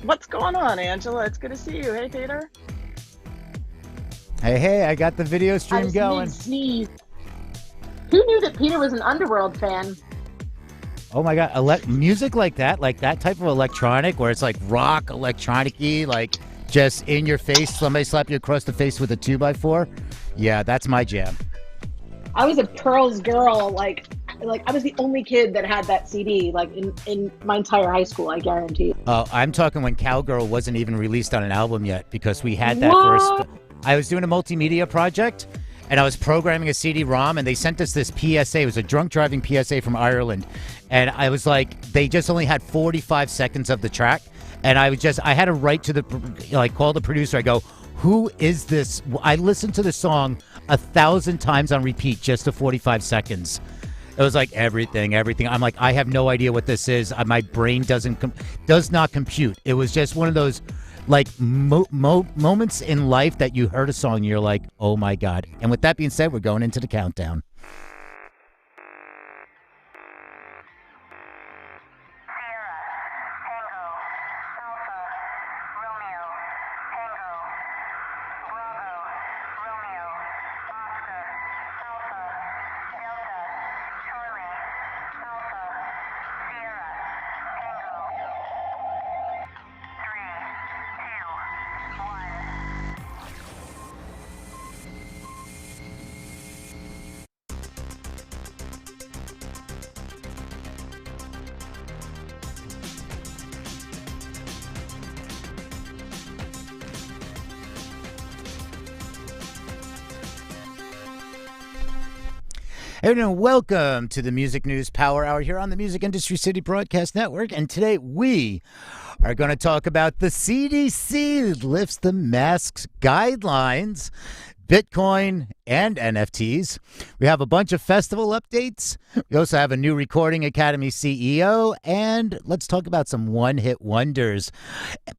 What's going on, Angela? It's good to see you. Hey, Peter. Hey, I got the video I stream just need going. to sneeze. Who knew that Peter was an Underworld fan? Oh my God, music like that type of electronic where it's like rock, electronic-y, like just in your face, somebody slap you across the face with a 2x4. Yeah, that's my jam. I was a Pearls girl. Like I was the only kid that had that CD. Like in my entire high school, I guarantee. I'm talking when Cowgirl wasn't even released on an album yet because we had that first. What? I was doing a multimedia project and I was programming a CD-ROM and they sent us this PSA. It was a drunk driving PSA from Ireland. And I was like, they just only had 45 seconds of the track. And I had to write to call the producer. I go, who is this? I listened to the song 1,000 times on repeat just to 45 seconds. It was like everything. I'm like, I have no idea what this is. My brain does not compute. It was just one of those like moments in life that you heard a song and you're like, oh my God. And with that being said, we're going into the countdown. And welcome to the Music News Power Hour here on the Music Industry City Broadcast Network. And today we are going to talk about the CDC lifts the masks guidelines, Bitcoin, and NFTs. We have a bunch of festival updates. We also have a new Recording Academy CEO. And let's talk about some one-hit wonders.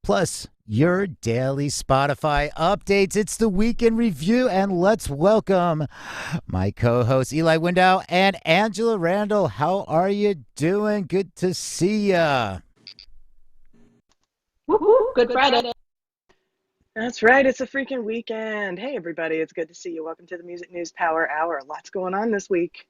Plus, your daily Spotify updates. It's the weekend review, and let's welcome my co-hosts Eli Window and Angela Randall. How are you doing? Good to see ya. Good Friday. That's right. It's a freaking weekend. Hey, everybody. It's good to see you. Welcome to the Music News Power Hour. Lots going on this week.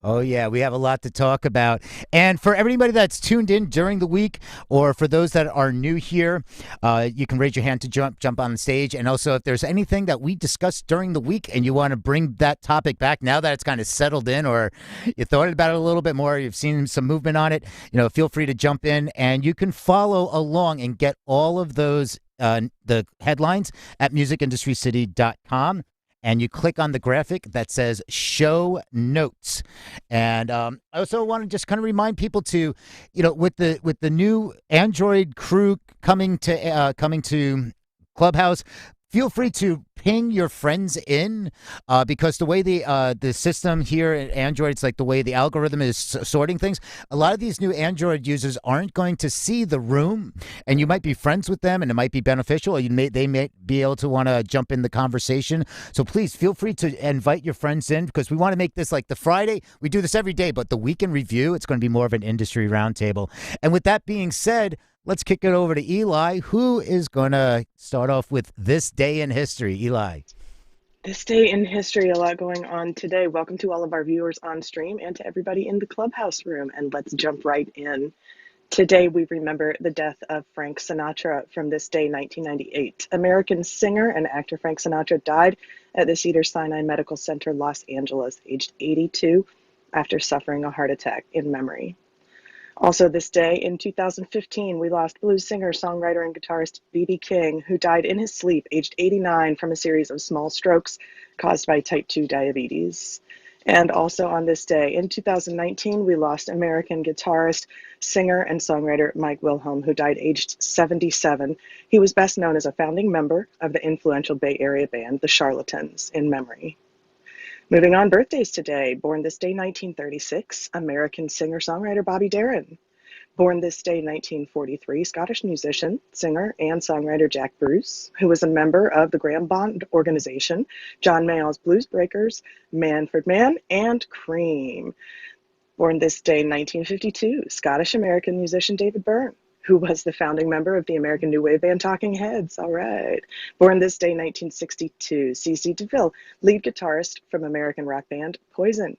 Oh, yeah, we have a lot to talk about. And for everybody that's tuned in during the week, or for those that are new here, you can raise your hand to jump on the stage. And also, if there's anything that we discussed during the week and you want to bring that topic back now that it's kind of settled in, or you thought about it a little bit more, you've seen some movement on it, feel free to jump in. And you can follow along and get all of those the headlines at musicindustrycity.com. And you click on the graphic that says show notes. And I also want to just kind of remind people to, with the new Android crew coming to Clubhouse, feel free to ping your friends in because the way the system here at Android, it's like the way the algorithm is sorting things. A lot of these new Android users aren't going to see the room, and you might be friends with them, and it might be beneficial. Or they may be able to want to jump in the conversation. So please feel free to invite your friends in because we want to make this like the Friday. We do this every day, but the weekend review, it's going to be more of an industry roundtable. And with that being said, let's kick it over to Eli, who is going to start off with this day in history. Eli. This day in history, a lot going on today. Welcome to all of our viewers on stream and to everybody in the Clubhouse room. And let's jump right in. Today, we remember the death of Frank Sinatra from this day, 1998. American singer and actor Frank Sinatra died at the Cedars-Sinai Medical Center, Los Angeles, aged 82, after suffering a heart attack in memory. Also this day, in 2015, we lost blues singer, songwriter, and guitarist B.B. King, who died in his sleep, aged 89, from a series of small strokes caused by type 2 diabetes. And also on this day, in 2019, we lost American guitarist, singer, and songwriter Mike Wilhelm, who died aged 77. He was best known as a founding member of the influential Bay Area band, The Charlatans, in memory. Moving on, birthdays today. Born this day, 1936, American singer-songwriter Bobby Darin. Born this day, 1943, Scottish musician, singer, and songwriter Jack Bruce, who was a member of the Graham Bond Organization, John Mayall's Blues Breakers, Manfred Mann, and Cream. Born this day, 1952, Scottish-American musician David Byrne, who was the founding member of the American New Wave band Talking Heads. All right. Born this day, 1962, CC DeVille, lead guitarist from American rock band Poison.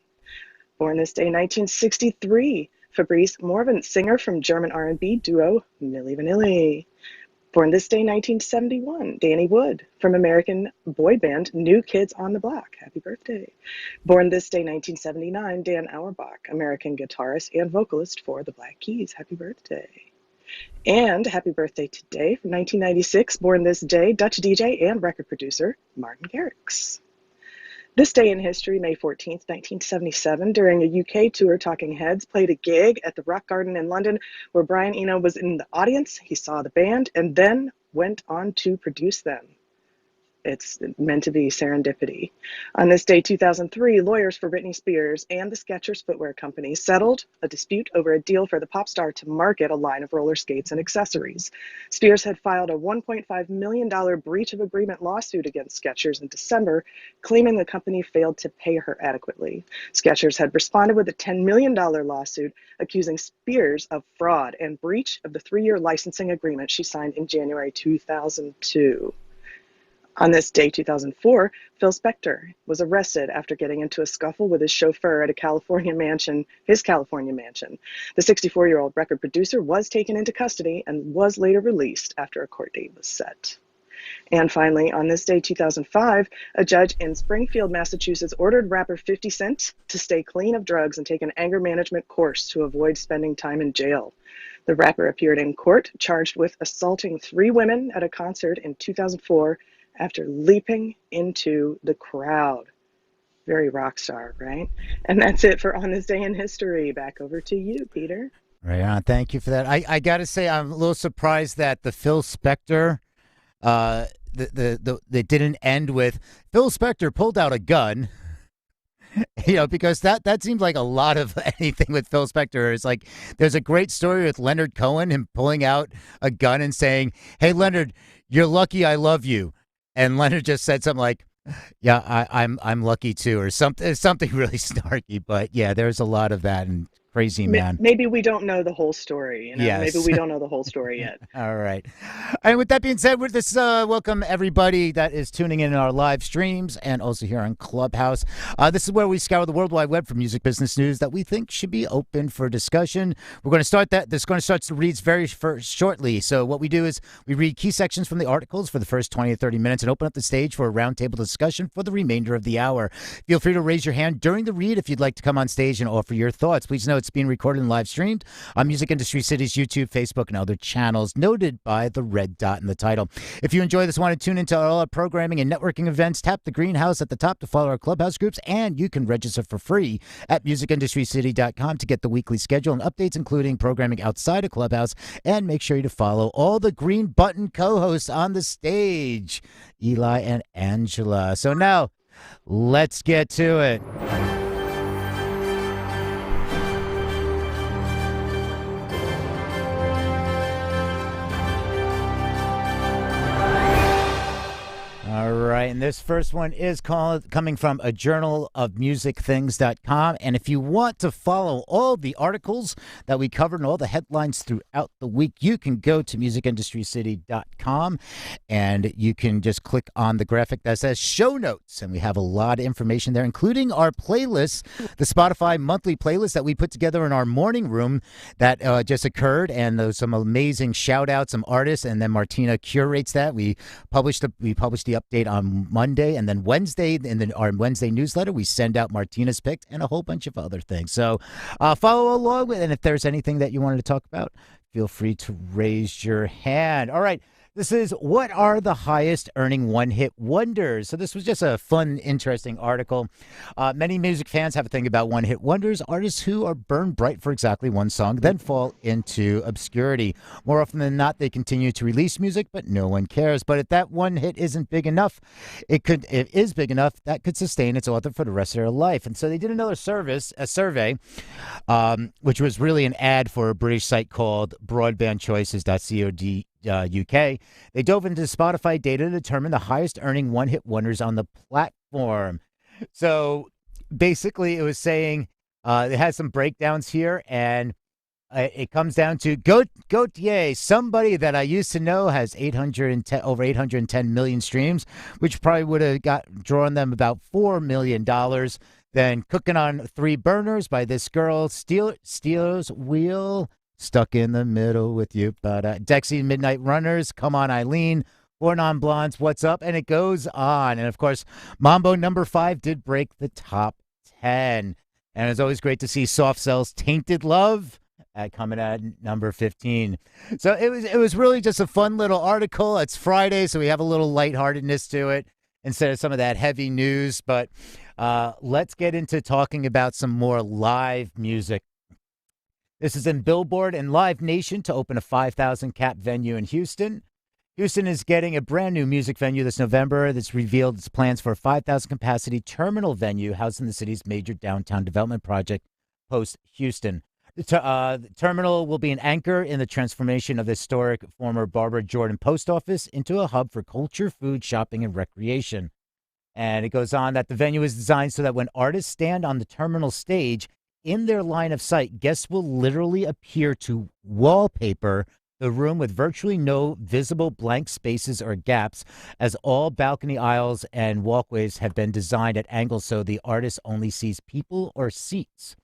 Born this day, 1963, Fabrice Morvan, singer from German R&B duo Milli Vanilli. Born this day, 1971, Danny Wood from American boy band New Kids on the Block. Happy birthday. Born this day, 1979, Dan Auerbach, American guitarist and vocalist for the Black Keys. Happy birthday. And happy birthday today, from 1996, born this day, Dutch DJ and record producer Martin Garrix. This day in history, May 14th, 1977, during a UK tour, Talking Heads played a gig at the Rock Garden in London where Brian Eno was in the audience. He saw the band and then went on to produce them. It's meant to be serendipity. On this day, 2003, lawyers for Britney Spears and the Skechers footwear company settled a dispute over a deal for the pop star to market a line of roller skates and accessories. Spears had filed a $1.5 million breach of agreement lawsuit against Skechers in December, claiming the company failed to pay her adequately. Skechers had responded with a $10 million lawsuit accusing Spears of fraud and breach of the 3-year licensing agreement she signed in January 2002. On this day, 2004, Phil Spector was arrested after getting into a scuffle with his chauffeur at his California mansion. The 64-year-old record producer was taken into custody and was later released after a court date was set. And finally, on this day, 2005, a judge in Springfield, Massachusetts, ordered rapper 50 Cent to stay clean of drugs and take an anger management course to avoid spending time in jail. The rapper appeared in court, charged with assaulting 3 women at a concert in 2004 after leaping into the crowd. Very rock star, right? And that's it for On This Day in History. Back over to you, Peter. Right on. Thank you for that. I got to say, I'm a little surprised that the Phil Spector, they didn't end with Phil Spector pulled out a gun. Because that seems like a lot of anything with Phil Spector. It's like there's a great story with Leonard Cohen, him pulling out a gun and saying, "Hey, Leonard, you're lucky I love you." And Leonard just said something like, "Yeah, I'm lucky too," or something really snarky. But yeah, there's a lot of that, and crazy man. Maybe we don't know the whole story. Yes. Maybe we don't know the whole story yet. All right. And with that being said, with this, welcome everybody that is tuning in our live streams and also here on Clubhouse. This is where we scour the World Wide Web for music business news that we think should be open for discussion. We're going to start that. This is going to start to read very shortly. So what we do is we read key sections from the articles for the first 20 or 30 minutes and open up the stage for a roundtable discussion for the remainder of the hour. Feel free to raise your hand during the read if you'd like to come on stage and offer your thoughts. Please know it's being recorded and live streamed on Music Industry City's YouTube, Facebook, and other channels, noted by the red dot in the title. If you enjoy this, want to tune into all our programming and networking events, tap the greenhouse at the top to follow our Clubhouse groups, and you can register for free at musicindustrycity.com to get the weekly schedule and updates, including programming outside of Clubhouse. And make sure to follow all the green button co-hosts on the stage, Eli and Angela. So now, let's get to it. All right, and this first one is coming from a journal of musicthings.com. And if you want to follow all the articles that we covered and all the headlines throughout the week, you can go to musicindustrycity.com and you can just click on the graphic that says show notes. And we have a lot of information there, including our playlists, the Spotify monthly playlist that we put together in our morning room that just occurred. And there's some amazing shout outs, some artists, and then Martina curates that. We published the update on Monday, and then Wednesday in our Wednesday newsletter we send out Martina's pick and a whole bunch of other things. So follow along with, and if there's anything that you wanted to talk about, feel free to raise your hand. All right. This is what are the highest earning one-hit wonders. So this was just a fun, interesting article. Many music fans have a thing about one-hit wonders, artists who are burned bright for exactly one song, then fall into obscurity. More often than not, they continue to release music, but no one cares. But if that one hit isn't big enough, it is big enough, that could sustain its author for the rest of their life. And so they did another survey, which was really an ad for a British site called broadbandchoices.co.uk. They dove into Spotify data to determine the highest earning one-hit wonders on the platform. So basically it was saying it has some breakdowns here, and It comes down to Gautier, somebody that I used to know has 810 over 810 million streams, which probably would have got drawn them about $4 million. Then Cooking on Three Burners by this girl, Steelers Wheel, Stuck in the Middle with You, but Dexy Midnight Runners, Come On Eileen, Four Non Blondes, What's Up, and it goes on. And of course, Mambo number 5 did break the top 10. And it's always great to see Soft Cell's Tainted Love coming at number 15. So it was really just a fun little article. It's Friday, so we have a little lightheartedness to it instead of some of that heavy news. But let's get into talking about some more live music. This is in Billboard and Live Nation to open a 5,000 cap venue in Houston. Houston is getting a brand new music venue this November that's revealed its plans for a 5,000 capacity terminal venue housing the city's major downtown development project, Post Houston. The terminal will be an anchor in the transformation of the historic former Barbara Jordan Post Office into a hub for culture, food, shopping, and recreation. And it goes on that the venue is designed so that when artists stand on the terminal stage, in their line of sight, guests will literally appear to wallpaper the room with virtually no visible blank spaces or gaps, as all balcony aisles and walkways have been designed at angles so the artist only sees people or seats.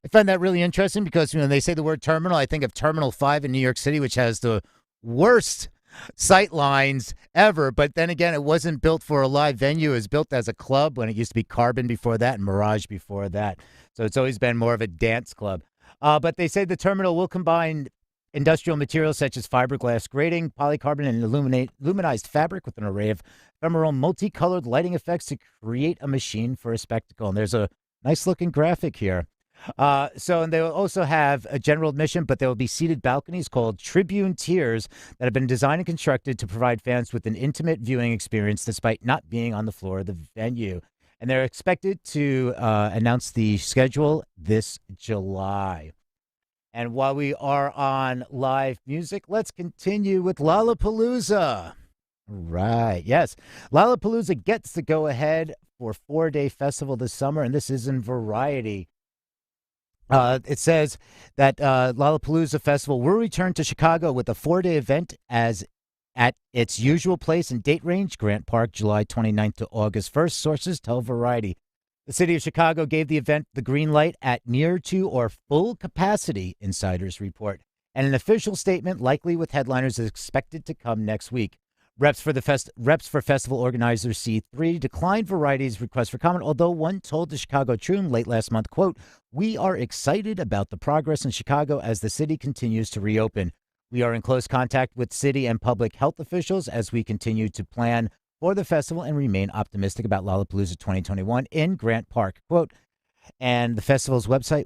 I find that really interesting because when they say the word terminal, I think of Terminal 5 in New York City, which has the worst sight lines ever. But then again, it wasn't built for a live venue. It was built as a club when it used to be Carbon before that and Mirage before that. So it's always been more of a dance club. But they say the terminal will combine industrial materials such as fiberglass grating, polycarbonate, and luminized fabric with an array of ephemeral multicolored lighting effects to create a machine for a spectacle. And there's a nice looking graphic here. And they will also have a general admission, but there will be seated balconies called Tribune Tiers that have been designed and constructed to provide fans with an intimate viewing experience despite not being on the floor of the venue. And they're expected to announce the schedule this July. And while we are on live music, let's continue with Lollapalooza. Right. Yes. Lollapalooza gets the go ahead for 4-day festival this summer, and this is in Variety. It says that Lollapalooza Festival will return to Chicago with a 4-day event as at its usual place and date range, Grant Park, July 29th to August 1st. Sources tell Variety. The city of Chicago gave the event the green light at near to or full capacity, insiders report. And an official statement, likely with headliners, is expected to come next week. Reps for festival organizers C3 declined Variety's request for comment, although one told the Chicago Tribune late last month, quote, "We are excited about the progress in Chicago as the city continues to reopen. We are in close contact with city and public health officials as we continue to plan for the festival and remain optimistic about Lollapalooza 2021 in Grant Park." Quote, and the festival's website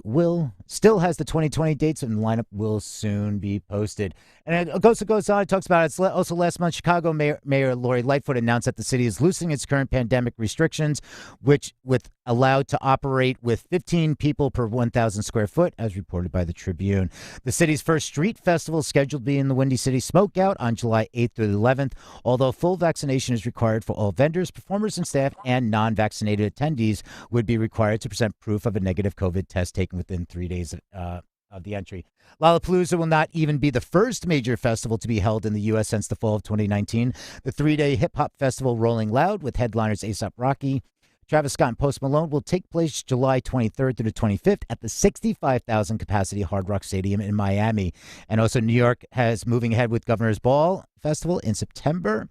still has the 2020 dates, and the lineup will soon be posted. And it goes on. It talks about it's also last month, Chicago Mayor Lori Lightfoot announced that the city is loosening its current pandemic restrictions, which with allowed to operate with 15 people per 1,000 square foot, as reported by the Tribune. The city's first street festival is scheduled to be in the Windy City Smokeout on July 8th through the 11th, although full vaccination is required for all vendors, performers, and staff, and non-vaccinated attendees would be required to present proof of a negative COVID test taken within 3 days of the entry. Lollapalooza will not even be the first major festival to be held in the U.S. since the fall of 2019. The 3-day hip-hop festival Rolling Loud with headliners A$AP Rocky, Travis Scott, and Post Malone will take place July 23rd through the 25th at the 65,000 capacity Hard Rock Stadium in Miami. And also New York has moving ahead with Governor's Ball Festival in September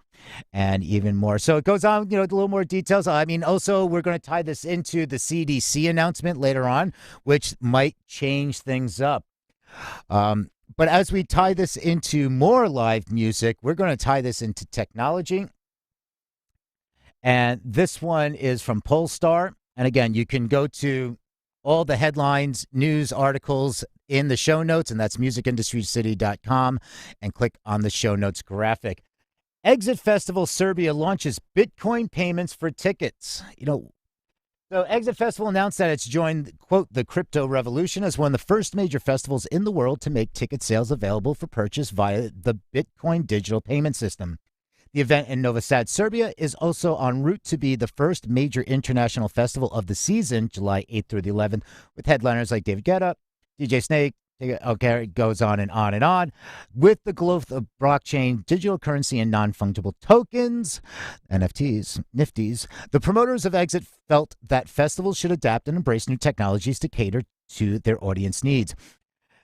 and even more. So it goes on, a little more details. I mean, also we're going to tie this into the CDC announcement later on, which might change things up. But as we tie this into more live music, we're going to tie this into technology. And this one is from Polestar. And again, you can go to all the headlines, news articles in the show notes, and that's musicindustrycity.com, and click on the show notes graphic. Exit Festival Serbia launches Bitcoin payments for tickets. So Exit Festival announced that it's joined, quote, the crypto revolution as one of the first major festivals in the world to make ticket sales available for purchase via the Bitcoin digital payment system. The event in Novi Sad, Serbia is also en route to be the first major international festival of the season, July 8th through the 11th, with headliners like David Guetta, DJ Snake, Okay, it goes on and on and on. With the growth of blockchain, digital currency, and non fungible tokens, NFTs, NFTs, the promoters of Exit felt that festivals should adapt and embrace new technologies to cater to their audience needs.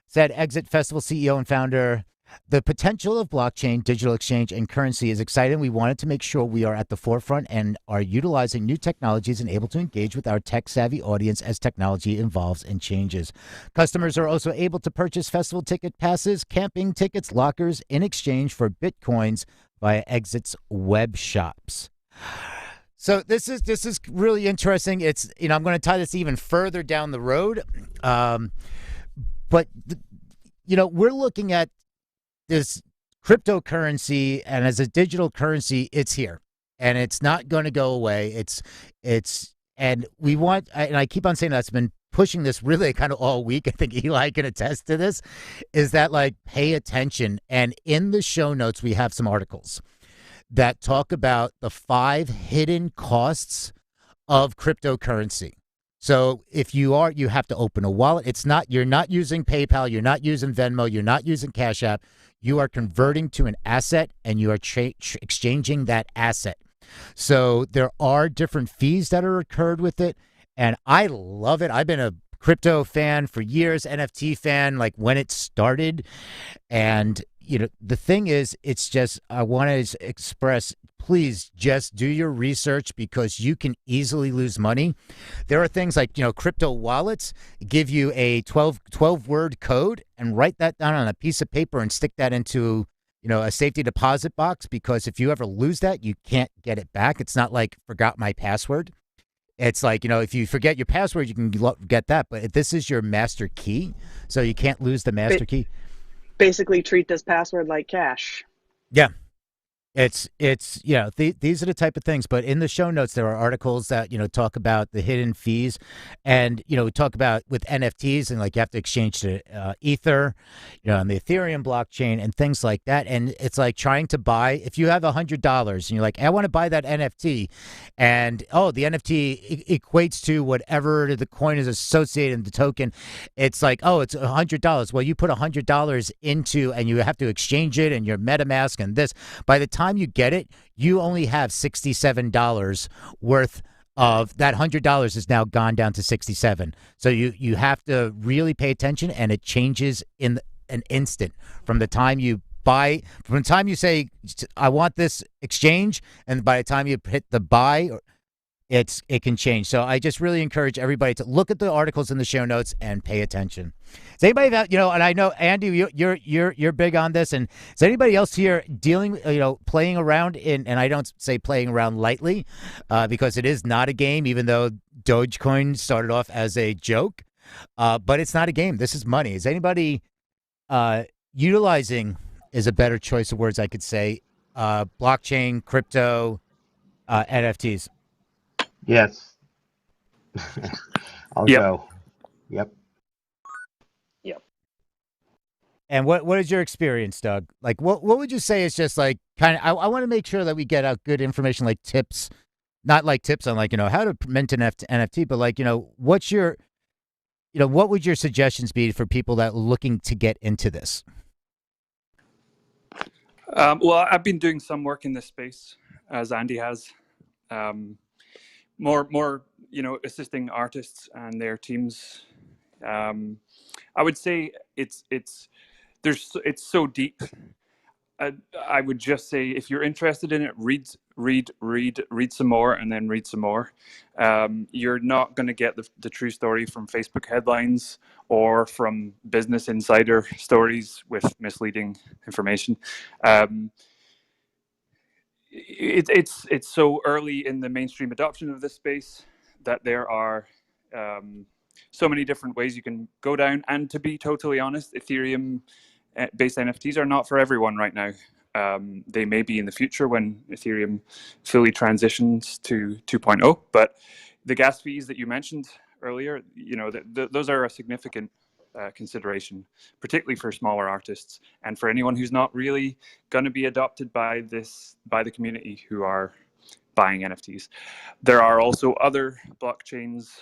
Said Exit Festival CEO and founder, the potential of blockchain, digital exchange, and currency is exciting. We wanted to make sure we are at the forefront and are utilizing new technologies and able to engage with our tech savvy audience as technology evolves and changes. Customers are also able to purchase festival ticket passes, camping tickets, lockers in exchange for Bitcoins via Exit's web shops. So this is really interesting. It's I'm going to tie this even further down the road. But we're looking at this cryptocurrency, and as a digital currency, it's here, and it's not going to go away. And we want, and I keep on saying that's been pushing this really kind of all week. I think Eli can attest to this. Is that like pay attention? And in the show notes, we have some articles that talk about the 5 hidden costs of cryptocurrency. So if you have to open a wallet. You're not using PayPal, you're not using Venmo, you're not using Cash App. You are converting to an asset and you are exchanging that asset. So there are different fees that are incurred with it. And I love it. I've been a crypto fan for years, NFT fan, like when it started. And, the thing is, it's just, I want to express, please just do your research because you can easily lose money. There are things like, crypto wallets give you a 12 word code and write that down on a piece of paper and stick that into, a safety deposit box, because if you ever lose that, you can't get it back. It's not like forgot my password. It's like, if you forget your password, you can get that. But this is your master key, so you can't lose the master key. Basically, treat this password like cash. Yeah. It's these are the type of things. But in the show notes, there are articles that talk about the hidden fees, and we talk about with NFTs and like you have to exchange to Ether, on the Ethereum blockchain and things like that. And it's like trying to buy, if you have $100 and you're like, I want to buy that NFT, and the NFT equates to whatever the coin is associated in the token. It's like, it's $100. Well, you put $100 into, and you have to exchange it and your MetaMask and this. By the time you get it, you only have $67 worth of that. $100 is now gone down to 67. So you have to really pay attention, and it changes in an instant from the time you from the time you say I want this exchange, and by the time you hit the buy, it can change. So I just really encourage everybody to look at the articles in the show notes and pay attention. Is anybody that and I know Andy, you're big on this, and is anybody else here dealing, playing around in? And I don't say playing around lightly, because it is not a game, even though Dogecoin started off as a joke, but it's not a game. This is money. Is anybody utilizing? Is a better choice of words I could say. Blockchain, crypto, NFTs. Yes. I'll go. Yep. And what is your experience, Doug? Like, what would you say is just like kind of? I want to make sure that we get out good information, like tips, not like tips on like how to mint an NFT, but like what's your, what would your suggestions be for people that are looking to get into this? Well, I've been doing some work in this space, as Andy has. More, assisting artists and their teams. I would say it's so deep. I would just say if you're interested in it, read some more, and then read some more. You're not going to get the true story from Facebook headlines or from Business Insider stories with misleading information. It's so early in the mainstream adoption of this space that there are so many different ways you can go down. And to be totally honest, Ethereum based NFTs are not for everyone right now. They may be in the future when Ethereum fully transitions to 2.0. But the gas fees that you mentioned earlier, those are a significant consideration, particularly for smaller artists and for anyone who's not really going to be adopted by the community who are buying NFTs. There are also other blockchains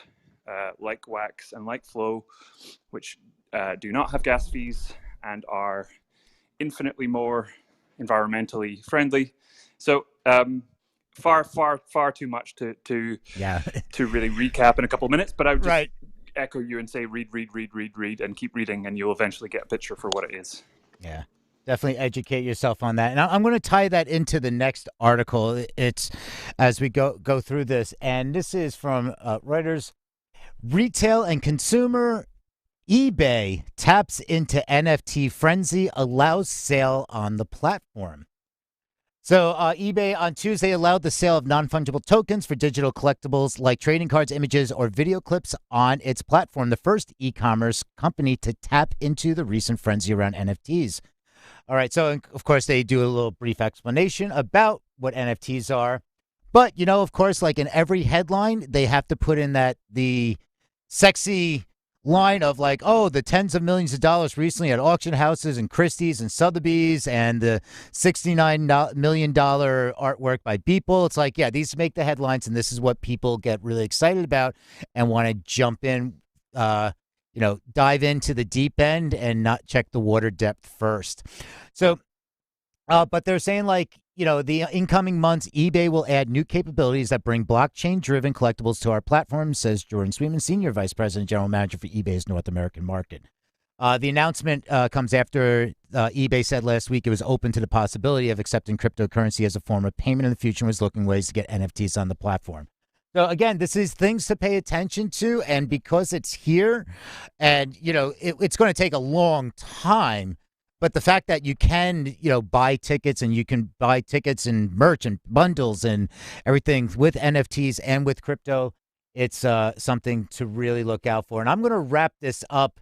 like Wax and like Flow, which do not have gas fees and are infinitely more environmentally friendly. So far too much to really recap in a couple of minutes. But I would just echo you and say read, and keep reading, and you'll eventually get a picture for what it is. Yeah. Definitely educate yourself on that. And I'm going to tie that into the next article. It's as we go through this. And this is from Reuters. Retail and consumer eBay taps into NFT frenzy, allows sale on the platform. So eBay on Tuesday allowed the sale of non-fungible tokens for digital collectibles like trading cards, images, or video clips on its platform, the first e-commerce company to tap into the recent frenzy around NFTs. All right, so of course they do a little brief explanation about what NFTs are. But, you know, of course, like in every headline, they have to put in that the sexy line of like, oh, the tens of millions of dollars recently at auction houses and Christie's and Sotheby's and the $69 million artwork by Beeple. It's like, yeah, these make the headlines and this is what people get really excited about and want to jump in, dive into the deep end and not check the water depth first. So, but they're saying like, you know, the incoming months, eBay will add new capabilities that bring blockchain-driven collectibles to our platform, says Jordan Sweetman, Senior Vice President, General Manager for eBay's North American market. The announcement comes after eBay said last week it was open to the possibility of accepting cryptocurrency as a form of payment in the future and was looking ways to get NFTs on the platform. So, again, this is things to pay attention to. And because it's here and, you know, it's going to take a long time. But the fact that you can, you know, buy tickets and you can buy tickets and merch and bundles and everything with NFTs and with crypto, it's something to really look out for. And I'm going to wrap this up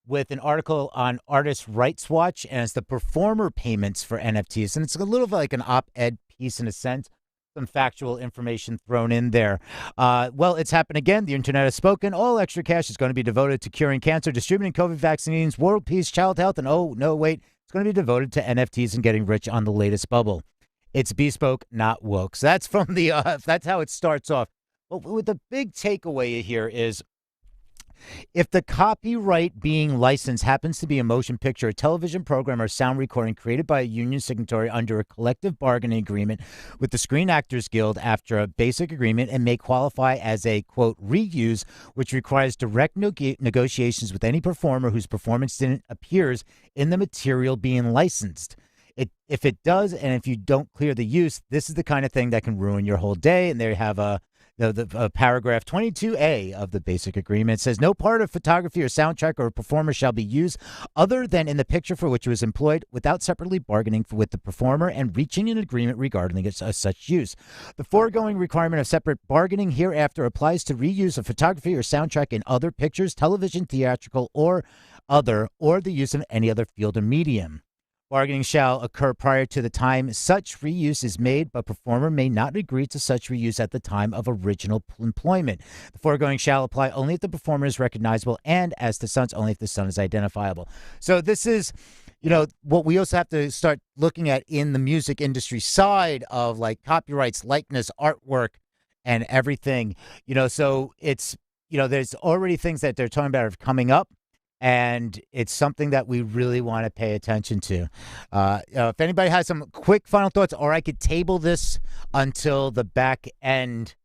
with an article on Artist Rights Watch, and it's the performer payments for NFTs. And it's a little like an op-ed piece in a sense. Some factual information thrown in there. Well, it's happened again. The internet has spoken. All extra cash is going to be devoted to curing cancer, distributing COVID vaccines, world peace, child health, and oh, no, wait, it's going to be devoted to NFTs and getting rich on the latest bubble. It's bespoke, not woke. So that's from the, that's how it starts off. But with the big takeaway here is, if the copyright being licensed happens to be a motion picture, a television program, or sound recording created by a union signatory under a collective bargaining agreement with the Screen Actors Guild after a basic agreement and may qualify as a, quote, reuse, which requires direct negotiations with any performer whose performance didn't appears in the material being licensed. If it does, and if you don't clear the use, this is the kind of thing that can ruin your whole day. And they have the paragraph 22A of the basic agreement says no part of photography or soundtrack or performer shall be used other than in the picture for which it was employed without separately bargaining with the performer and reaching an agreement regarding such use. The foregoing requirement of separate bargaining hereafter applies to reuse of photography or soundtrack in other pictures, television, theatrical, or other, or the use of any other field or medium. Bargaining shall occur prior to the time such reuse is made, but performer may not agree to such reuse at the time of original employment. The foregoing shall apply only if the performer is recognizable and, as to sons, only if the son is identifiable. So this is, you know, what we also have to start looking at in the music industry side of like copyrights, likeness, artwork, and everything. You know, so it's, you know, there's already things that they're talking about are coming up. And it's something that we really want to pay attention to. If anybody has some quick final thoughts, or I could table this until the back end,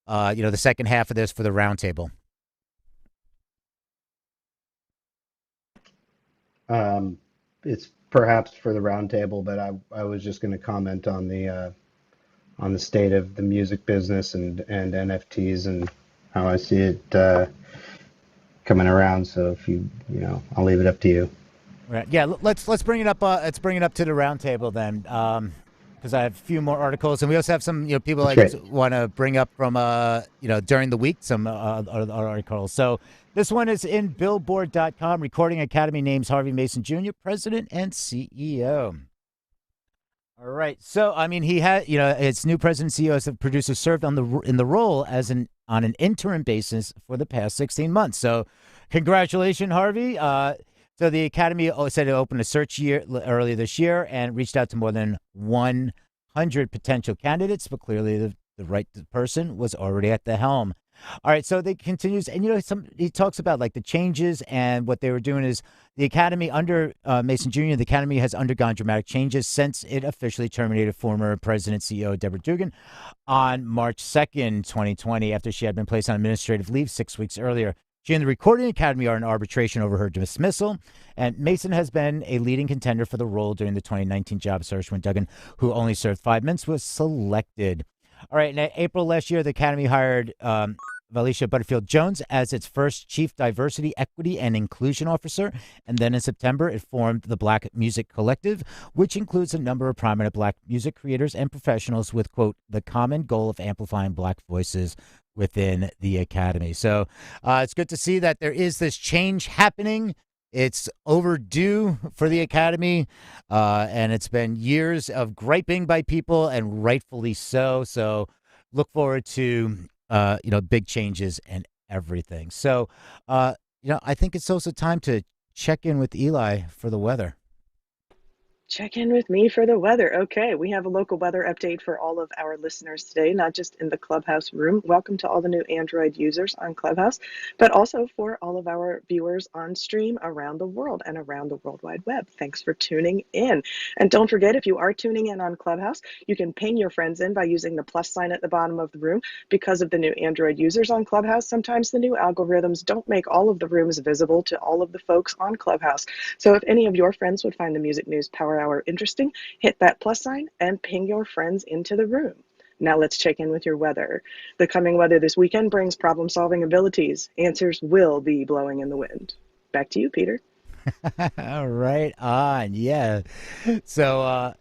the second half of this for the roundtable. It's perhaps for the roundtable, but I was just going to comment on the state of the music business and NFTs and how I see it coming around. So if I'll leave it up to you. Right. Yeah. Let's bring it up. Let's bring it up to the roundtable then, because I have a few more articles, and we also have some people want to bring up from during the week some other articles. So this one is in Billboard.com. Recording Academy names Harvey Mason Jr. President and CEO. All right. So I mean, he had its new president and CEO as a producer served in the role as on an interim basis for the past 16 months. So congratulations, Harvey. So the Academy said it opened a search earlier this year and reached out to more than 100 potential candidates, but clearly the right person was already at the helm. All right, so they continues, and he talks about like the changes and what they were doing is the academy under Mason Jr. The academy has undergone dramatic changes since it officially terminated former President CEO Deborah Dugan on March 2nd, 2020, after she had been placed on administrative leave 6 weeks earlier. She and the Recording Academy are in arbitration over her dismissal, and Mason has been a leading contender for the role during the 2019 job search when Duggan, who only served 5 months, was selected. All right, in April last year, the Academy hired Valicia Butterfield Jones as its first Chief Diversity, Equity, and Inclusion Officer. And then in September, it formed the Black Music Collective, which includes a number of prominent Black music creators and professionals with, quote, the common goal of amplifying Black voices within the Academy. So it's good to see that there is this change happening. It's overdue for the Academy, and it's been years of griping by people, and rightfully so. So look forward to big changes and everything. So I think it's also time to check in with Eli for the weather. Check in with me for the weather. Okay, we have a local weather update for all of our listeners today, not just in the Clubhouse room. Welcome to all the new Android users on Clubhouse, but also for all of our viewers on stream around the world and around the World Wide Web. Thanks for tuning in. And don't forget, if you are tuning in on Clubhouse, you can ping your friends in by using the plus sign at the bottom of the room. Because of the new Android users on Clubhouse, sometimes the new algorithms don't make all of the rooms visible to all of the folks on Clubhouse. So if any of your friends would find the Music News Power Hour interesting, hit that plus sign and ping your friends into the room. Now let's check in with your weather. The coming weather this weekend brings problem-solving abilities. Answers will be blowing in the wind. Back to you, Peter. All right on. Yeah. So,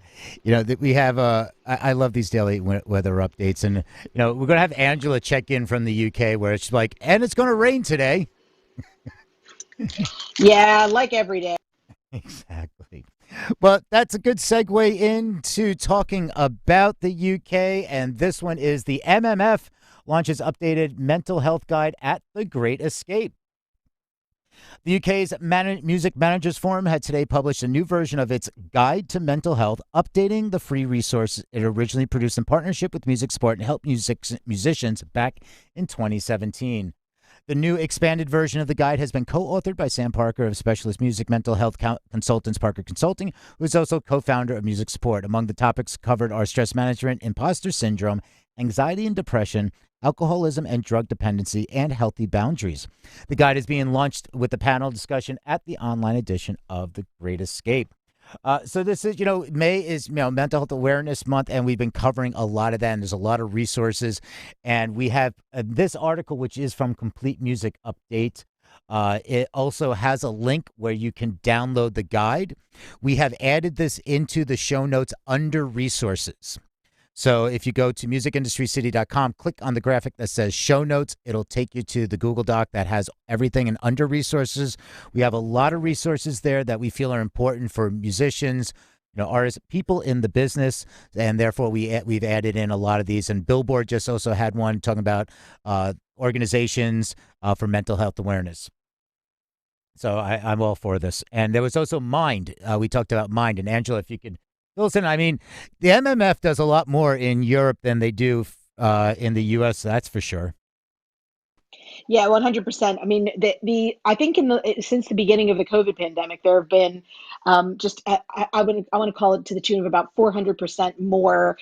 we have, I love these daily weather updates. And, we're going to have Angela check in from the UK where it's like, and it's going to rain today. Yeah, like every day. Exactly. But that's a good segue into talking about the UK. And this one is the MMF launches updated mental health guide at the Great Escape. The UK's Music Managers Forum had today published a new version of its Guide to Mental Health, updating the free resource it originally produced in partnership with Music Sport and Help musicians back in 2017. The new expanded version of the guide has been co-authored by Sam Parker of Specialist Music Mental Health Consultants Parker Consulting, who is also co-founder of Music Support. Among the topics covered are stress management, imposter syndrome, anxiety and depression, alcoholism and drug dependency, and healthy boundaries. The guide is being launched with a panel discussion at the online edition of The Great Escape. So this is, May is, Mental Health Awareness Month, and we've been covering a lot of that, and there's a lot of resources. And we have this article, which is from Complete Music Update. It also has a link where you can download the guide. We have added this into the show notes under resources. So if you go to musicindustrycity.com, click on the graphic that says show notes, it'll take you to the Google Doc that has everything. And under resources, we have a lot of resources there that we feel are important for musicians, artists, people in the business. And therefore, we've added in a lot of these. And Billboard just also had one talking about organizations for mental health awareness. So I'm all for this. And there was also Mind. We talked about Mind. And Angela, if you could. Listen, I mean, the MMF does a lot more in Europe than they do in the U.S., that's for sure. Yeah, 100%. I mean, I think since the beginning of the COVID pandemic, there have been just I want to call it to the tune of about 400% more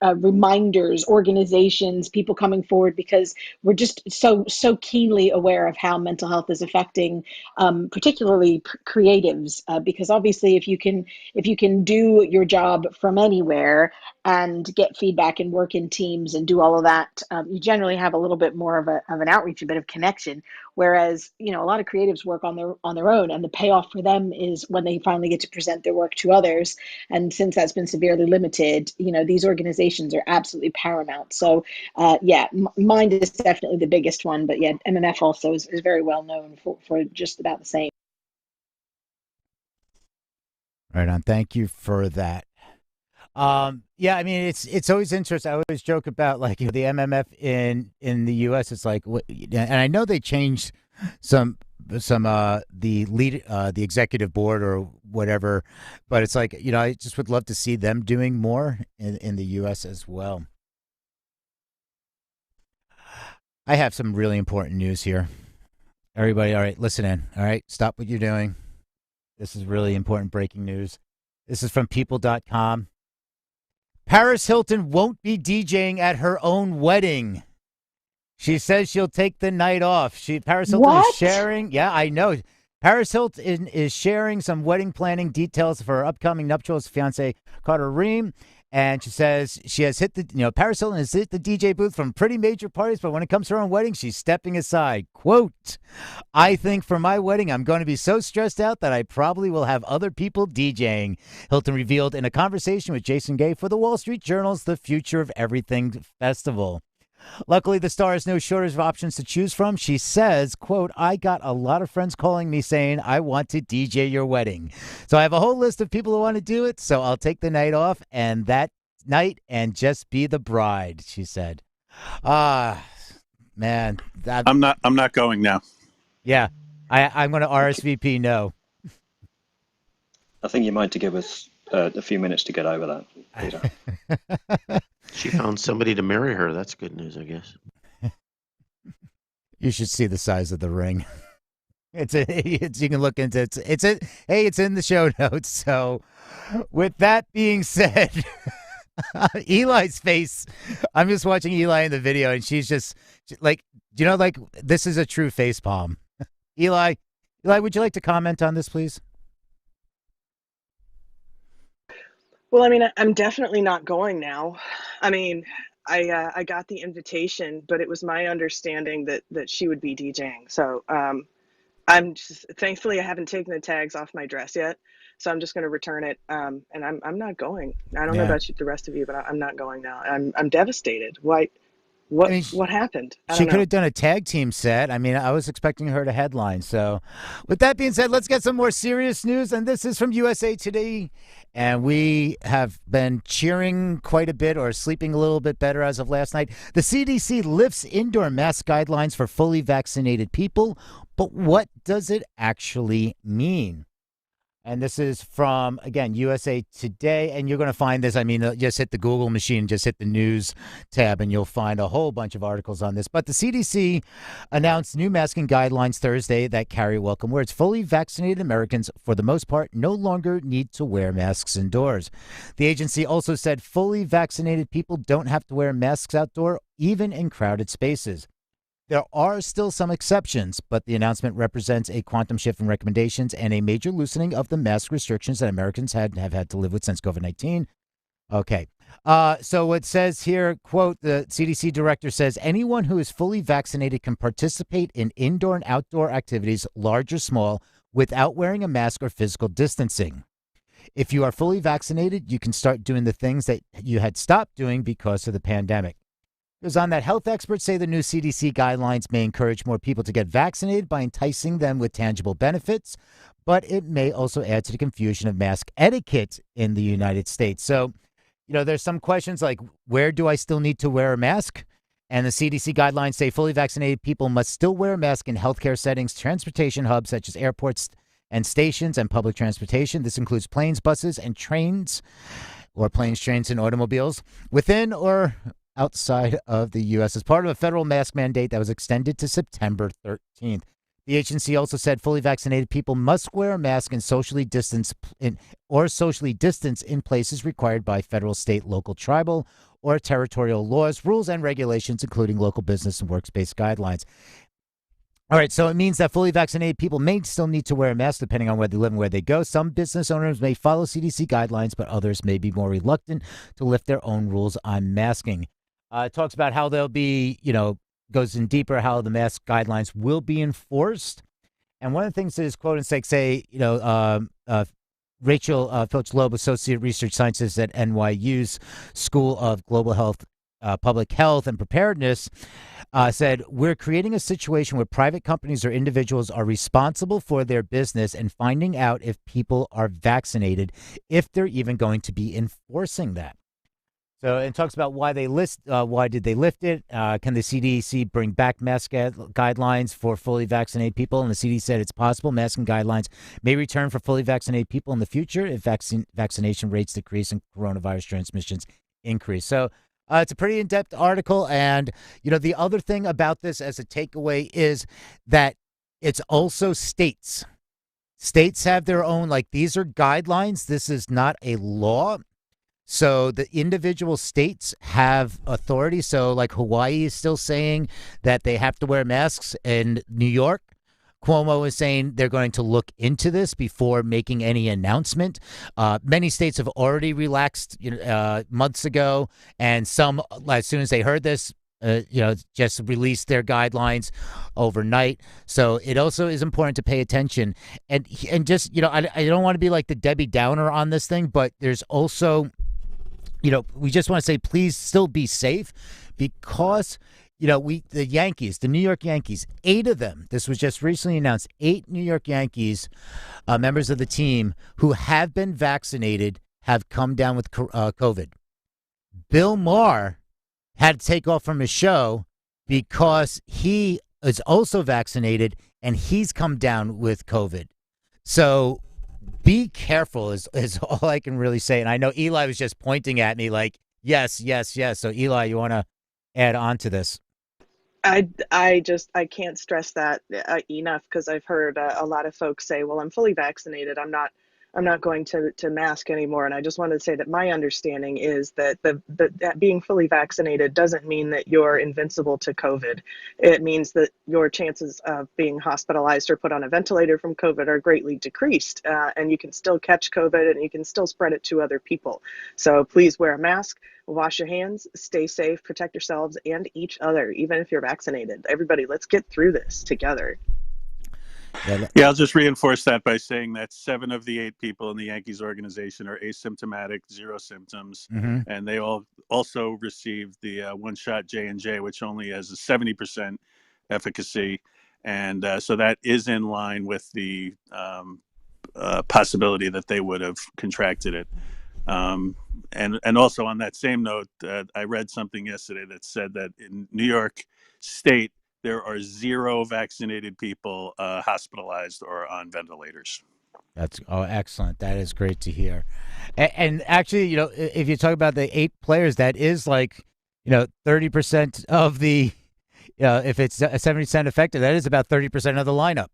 reminders, organizations, people coming forward, because we're just so keenly aware of how mental health is affecting particularly creatives. Because obviously, if you can do your job from anywhere and get feedback and work in teams and do all of that, you generally have a little bit more of an outreach, a bit of connection. Whereas, a lot of creatives work on their own, and the payoff for them is when they finally get to present their work to others. And since that's been severely limited, these organizations are absolutely paramount. So, Mind is definitely the biggest one, but yeah, MMF also is very well known for just about the same. Right on. Thank you for that. Yeah, I mean, it's always interesting. I always joke about the MMF in the U.S. It's like, and I know they changed some the executive board or whatever, but it's like, I just would love to see them doing more in the U.S. as well. I have some really important news here. Everybody, all right, listen in. All right, stop what you're doing. This is really important breaking news. This is from people.com. Paris Hilton won't be DJing at her own wedding. She says she'll take the night off. Paris Hilton is What? sharing. Yeah, I know. Paris Hilton is sharing some wedding planning details for her upcoming nuptials fiance Carter Ream. And she says she has hit Paris Hilton has hit the DJ booth from pretty major parties, but when it comes to her own wedding, she's stepping aside. Quote, I think for my wedding, I'm going to be so stressed out that I probably will have other people DJing. Hilton revealed in a conversation with Jason Gay for the Wall Street Journal's The Future of Everything Festival. Luckily, the star has no shortage of options to choose from. She says, quote, I got a lot of friends calling me saying, I want to DJ your wedding. So I have a whole list of people who want to do it. So I'll take the night off and that night and just be the bride, she said. Man. I'm not going now. Yeah. I'm going to RSVP no. I think you might have to give us a few minutes to get over that, Peter. She found somebody to marry her. That's good news, I guess. You should see the size of the ring. You can look into it. It's in the show notes. So with that being said, Eli's face, I'm just watching Eli in the video and she's just like, like this is a true face palm. Eli, would you like to comment on this, please? Well, I mean, I'm definitely not going now. I mean, I got the invitation, but it was my understanding that she would be DJing. So I'm just thankfully I haven't taken the tags off my dress yet, so I'm just going to return it. And I'm not going. I don't know about the rest of you, but I'm not going now. I'm devastated. What happened? She could have done a tag team set. I mean, I was expecting her to headline. So with that being said, let's get some more serious news. And this is from USA Today. And we have been cheering quite a bit or sleeping a little bit better as of last night. The CDC lifts indoor mask guidelines for fully vaccinated people. But what does it actually mean? And this is from, again, USA Today. And you're going to find this. I mean, just hit the Google machine, just hit the news tab, and you'll find a whole bunch of articles on this. But the CDC announced new masking guidelines Thursday that carry welcome words. Fully vaccinated Americans, for the most part, no longer need to wear masks indoors. The agency also said fully vaccinated people don't have to wear masks outdoor, even in crowded spaces. There are still some exceptions, but the announcement represents a quantum shift in recommendations and a major loosening of the mask restrictions that Americans have had to live with since COVID-19. Okay. So it says here, quote, the CDC director says anyone who is fully vaccinated can participate in indoor and outdoor activities, large or small, without wearing a mask or physical distancing. If you are fully vaccinated, you can start doing the things that you had stopped doing because of the pandemic. Goes on that health experts say the new CDC guidelines may encourage more people to get vaccinated by enticing them with tangible benefits, but it may also add to the confusion of mask etiquette in the United States. So, there's some questions like, where do I still need to wear a mask? And the CDC guidelines say fully vaccinated people must still wear a mask in healthcare settings, transportation hubs such as airports and stations, and public transportation. This includes planes, buses, and trains, or planes, trains, and automobiles within or outside of the U.S. as part of a federal mask mandate that was extended to September 13th. The agency also said fully vaccinated people must wear a mask and socially distance in places required by federal, state, local, tribal, or territorial laws, rules, and regulations, including local business and workspace guidelines. All right, so it means that fully vaccinated people may still need to wear a mask depending on where they live and where they go. Some business owners may follow CDC guidelines, but others may be more reluctant to lift their own rules on masking. It talks about how they'll be, goes in deeper, how the mask guidelines will be enforced. And one of the things is, quote, and say, Rachel Filch-Loeb, Associate Research Scientist at NYU's School of Global Health, Public Health and Preparedness, said, we're creating a situation where private companies or individuals are responsible for their business and finding out if people are vaccinated, if they're even going to be enforcing that. So it talks about why did they lift it? Can the CDC bring back mask guidelines for fully vaccinated people? And the CDC said it's possible masking guidelines may return for fully vaccinated people in the future if vaccination rates decrease and coronavirus transmissions increase. So It's a pretty in-depth article, and the other thing about this as a takeaway is that it's also states. States have their own, like, these are guidelines. This is not a law. So the individual states have authority. So, like, Hawaii is still saying that they have to wear masks. In New York, Cuomo is saying they're going to look into this before making any announcement. Many states have already relaxed months ago, and some, as soon as they heard this, just released their guidelines overnight. So it also is important to pay attention, and just I don't want to be like the Debbie Downer on this thing, but there's also, we just want to say, please still be safe, because the Yankees, the New York Yankees, 8 of them, this was just recently announced, 8 New York Yankees members of the team who have been vaccinated have come down with COVID. Bill Maher had to take off from his show because he is also vaccinated and he's come down with COVID. So be careful is all I can really say. And I know Eli was just pointing at me like, yes, yes, yes. So Eli, you want to add on to this? I can't stress that enough, because I've heard a lot of folks say, well, I'm fully vaccinated, I'm not going to mask anymore. And I just wanted to say that my understanding is that that being fully vaccinated doesn't mean that you're invincible to COVID. It means that your chances of being hospitalized or put on a ventilator from COVID are greatly decreased, and you can still catch COVID and you can still spread it to other people. So please wear a mask, wash your hands, stay safe, protect yourselves and each other, even if you're vaccinated. Everybody, let's get through this together. Yeah, I'll just reinforce that by saying that 7 of the 8 people in the Yankees organization are asymptomatic, 0 symptoms, and they all also received the one-shot J&J, which only has a 70% efficacy, and so that is in line with the possibility that they would have contracted it. And also on that same note, I read something yesterday that said that in New York State, there are 0 vaccinated people hospitalized or on ventilators. That's excellent. That is great to hear. And actually, if you talk about the 8 players, that is like, 30% of the, if it's 70% effective, that is about 30% of the lineup.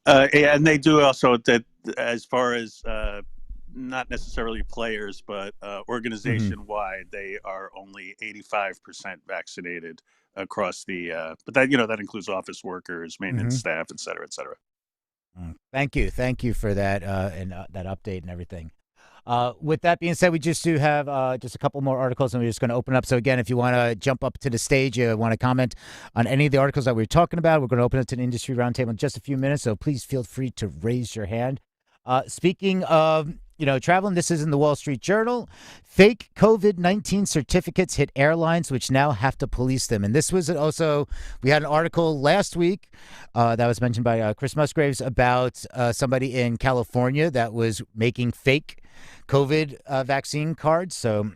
And they do also that, as far as not necessarily players, but organization-wide, they are only 85% vaccinated across the. But that that includes office workers, maintenance staff, et cetera, et cetera. Thank you for that and that update and everything. With that being said, we just do have just a couple more articles, and we're just going to open up. So again, if you want to jump up to the stage, you want to comment on any of the articles that we're talking about, we're going to open it to an industry roundtable in just a few minutes. So please feel free to raise your hand. Speaking of traveling, this is in the Wall Street Journal. Fake COVID-19 certificates hit airlines, which now have to police them. And this was also, we had an article last week that was mentioned by Chris Musgraves about somebody in California that was making fake COVID vaccine cards. So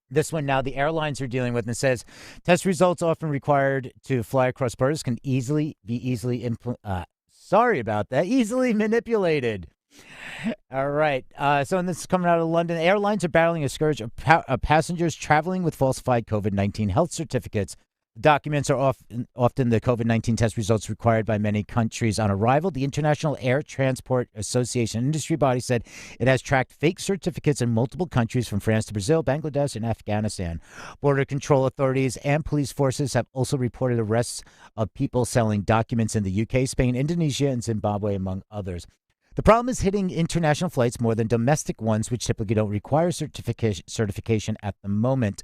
this one now the airlines are dealing with, and it says test results often required to fly across borders can easily manipulated. All right. So this is coming out of London. Airlines are battling a scourge of passengers traveling with falsified COVID-19 health certificates. The documents are often the COVID-19 test results required by many countries on arrival. The International Air Transport Association industry body said it has tracked fake certificates in multiple countries from France to Brazil, Bangladesh, and Afghanistan. Border control authorities and police forces have also reported arrests of people selling documents in the UK, Spain, Indonesia, and Zimbabwe, among others. The problem is hitting international flights more than domestic ones, which typically don't require certification at the moment.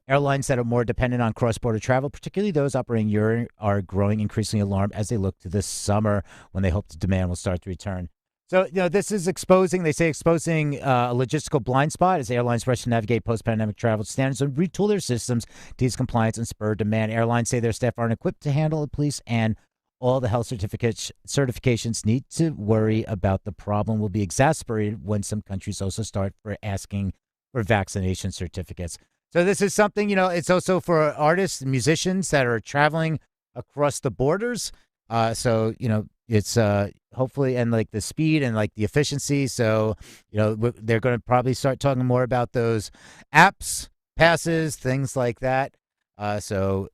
Airlines that are more dependent on cross-border travel, particularly those operating Europe, are growing increasingly alarmed as they look to this summer when they hope the demand will start to return. So, this is exposing a logistical blind spot as airlines rush to navigate post-pandemic travel standards and retool their systems to ease compliance and spur demand. Airlines say their staff aren't equipped to handle the police and all the health certifications need to worry about. The problem will be exacerbated when some countries also start asking for vaccination certificates. So this is something, it's also for artists and musicians that are traveling across the borders. So, it's hopefully, and like the speed and like the efficiency. So, they're going to probably start talking more about those apps passes, things like that. So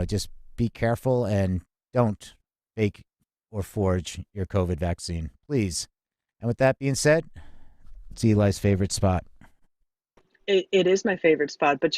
just be careful and don't fake or forge your COVID vaccine, please. And with that being said, it's Eli's favorite spot. It is my favorite spot, but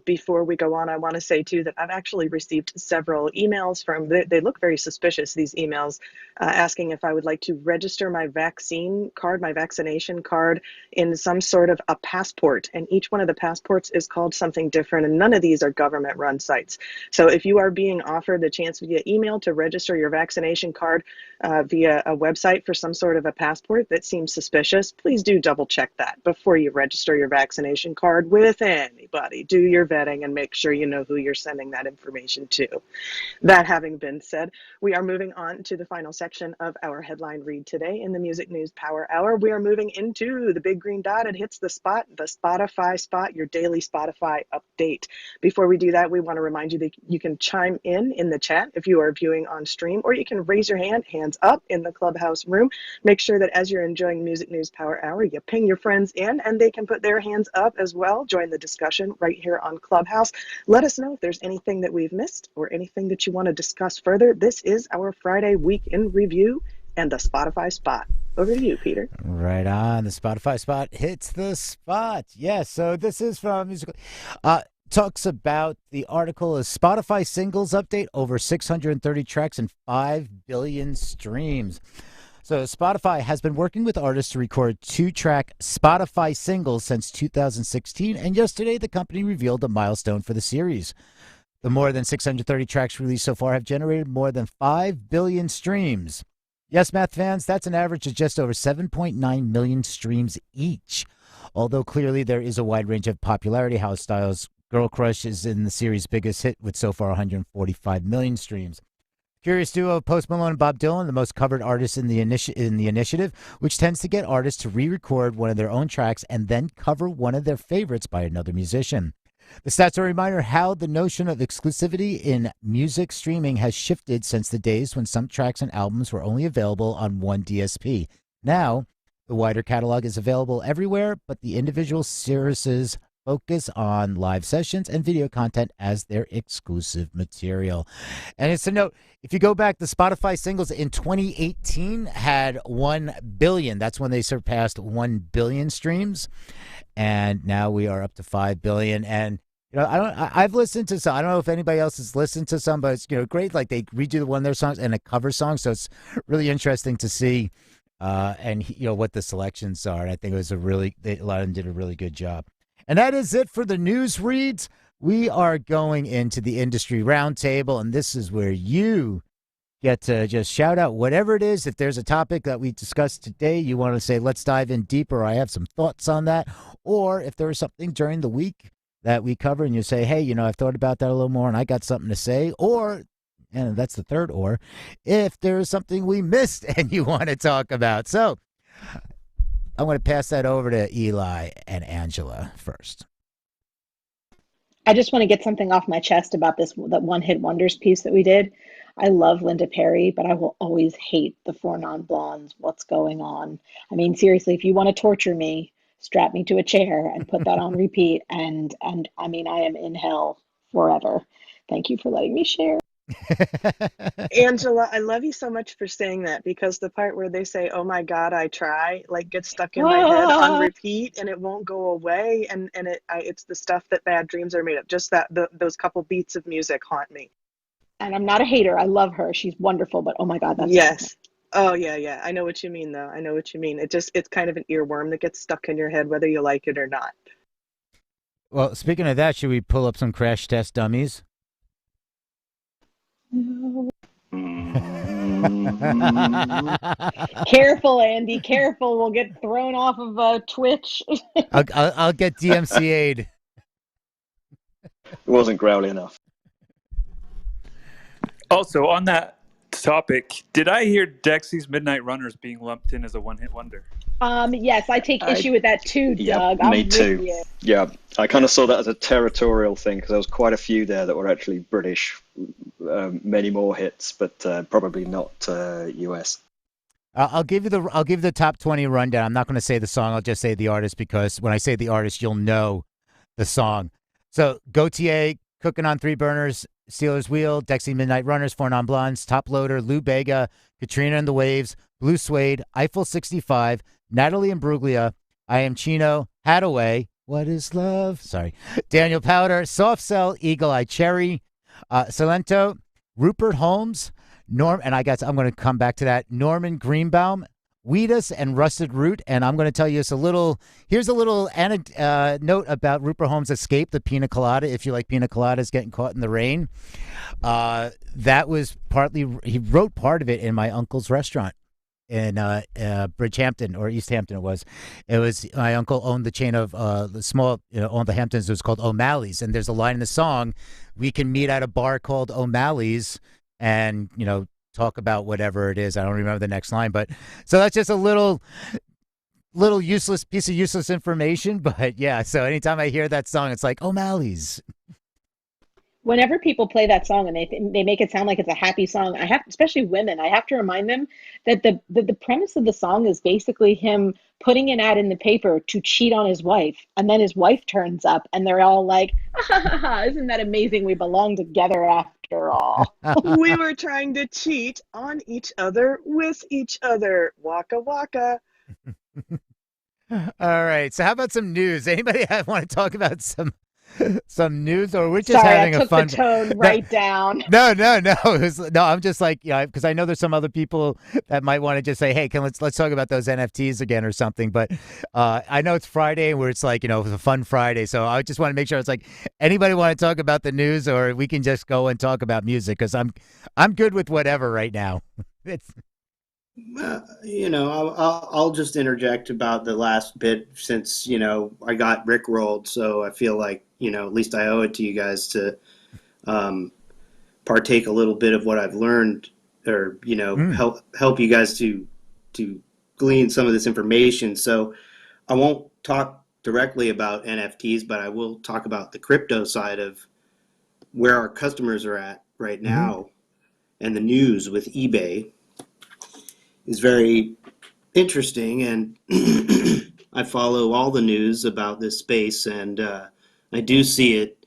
before we go on, I want to say too that I've actually received several emails from. They look very suspicious. These emails asking if I would like to register my vaccine card, my vaccination card, in some sort of a passport, and each one of the passports is called something different, and none of these are government-run sites. So if you are being offered the chance via email to register your vaccination card via a website for some sort of a passport that seems suspicious, please do double check that before you register your vaccination card with anybody. Do your vetting and make sure you know who you're sending that information to. That having been said, we are moving on to the final section of our headline read today in the Music News Power Hour. We are moving into the big green dot. It hits the spot, the Spotify spot, your daily Spotify update. Before we do that, we want to remind you that you can chime in the chat if you are viewing on stream, or you can raise your hands up in the Clubhouse room. Make sure that as you're enjoying Music News Power Hour, you ping your friends in and they can put their hands up as well. Join the discussion right here on Clubhouse. Let us know if there's anything that we've missed or anything that you want to discuss further. This is our Friday Week in Review and the Spotify Spot. Over to you, Peter. Right on. The Spotify Spot hits the spot. Yes, so this is from Musical. Talks about the article is Spotify Singles Update, over 630 tracks and 5 billion streams. So Spotify has been working with artists to record 2-track Spotify singles since 2016, and yesterday the company revealed a milestone for the series. The more than 630 tracks released so far have generated more than 5 billion streams. Yes, math fans, that's an average of just over 7.9 million streams each. Although clearly there is a wide range of popularity, House Styles' Girl Crush is in the series' biggest hit with so far 145 million streams. Curious duo of Post Malone and Bob Dylan, the most covered artists in the initiative, which tends to get artists to re-record one of their own tracks and then cover one of their favorites by another musician. The stats are a reminder how the notion of exclusivity in music streaming has shifted since the days when some tracks and albums were only available on one DSP. Now, the wider catalog is available everywhere, but the individual services focus on live sessions and video content as their exclusive material. And it's a note, if you go back, the Spotify singles in 2018 had 1 billion. That's when they surpassed 1 billion streams. And now we are up to 5 billion. And I've listened to some. I don't know if anybody else has listened to some, but it's great. Like they redo one of their songs and a cover song, so it's really interesting to see. And what the selections are. And I think it was a lot of them did a really good job. And that is it for the news reads. We are going into the industry roundtable, and this is where you get to just shout out whatever it is. If there's a topic that we discussed today, you want to say, let's dive in deeper. I have some thoughts on that. Or if there was something during the week that we cover and you say, hey, I've thought about that a little more and I got something to say. Or, and that's the third or, if there is something we missed and you want to talk about. So I'm going to pass that over to Eli and Angela first. I just want to get something off my chest about that One Hit Wonders piece that we did. I love Linda Perry, but I will always hate the Four Non-Blondes. What's going on? I mean, seriously, if you want to torture me, strap me to a chair and put that on repeat. And I mean, I am in hell forever. Thank you for letting me share. Angela, I love you so much for saying that, because the part where they say, oh my God, I try, like gets stuck in my head on repeat and it won't go away. And it's the stuff that bad dreams are made of. Just those couple beats of music haunt me. And I'm not a hater. I love her. She's wonderful. But oh my God, that's yes. Oh yeah. I know what you mean though. I know what you mean. It's kind of an earworm that gets stuck in your head whether you like it or not. Well, speaking of that, should we pull up some crash test dummies? Careful, Andy. Careful. We'll get thrown off of Twitch. I'll get DMCA'd. It wasn't growly enough. Also, on that topic, did I hear Dexy's Midnight Runners being lumped in as a one-hit wonder? Yes, I take issue with that too, Doug. Yeah, me too. Yeah, I kind of saw that as a territorial thing because there was quite a few there that were actually British, many more hits, but probably not US. I'll give you the top 20 rundown. I'm not going to say the song. I'll just say the artist, because when I say the artist, you'll know the song. So Gautier, Cooking on Three Burners, Steelers Wheel, Dexy Midnight Runners, Four Non Blondes, Top Loader, Lou Bega, Katrina and the Waves, Blue Suede, Eiffel 65, Natalie Imbruglia, I Am Chino, Hadaway, What is Love? Sorry. Daniel Powder, Soft Cell, Eagle Eye Cherry, Salento, Rupert Holmes, I'm going to come back to that, Norman Greenbaum, Wheatus and Rusted Root. And I'm going to tell you here's a little note about Rupert Holmes' Escape, the Pina Colada. If you like pina coladas getting caught in the rain, that was he wrote part of it in my uncle's restaurant in Bridgehampton or East Hampton. It was my uncle owned the chain of the small, owned the Hamptons. It was called O'Malley's. And there's a line in the song, we can meet at a bar called O'Malley's and, talk about whatever it is. I don't remember the next line, but so that's just a little useless piece of useless information. But yeah, so anytime I hear that song, it's like O'Malley's. Whenever people play that song and they make it sound like it's a happy song, especially women, I have to remind them that the premise of the song is basically him putting an ad in the paper to cheat on his wife, and then his wife turns up, and they're all like, "Isn't that amazing? We belong together after all." We were trying to cheat on each other with each other. Waka waka. All right. So how about some news? Anybody want to talk about some news, or we're just Sorry, having I took a fun the tone right down. No. I'm just like, because I know there's some other people that might want to just say, hey, let's talk about those NFTs again or something. But I know it's Friday where it's like, it's a fun Friday. So I just want to make sure it's like, anybody want to talk about the news, or we can just go and talk about music, because I'm good with whatever right now. I'll just interject about the last bit, since I got rickrolled, so I feel like at least I owe it to you guys to partake a little bit of what I've learned, or help you guys to glean some of this information. So I won't talk directly about NFTs, but I will talk about the crypto side of where our customers are at right now, and the news with eBay is very interesting, and I follow all the news about this space, and I do see it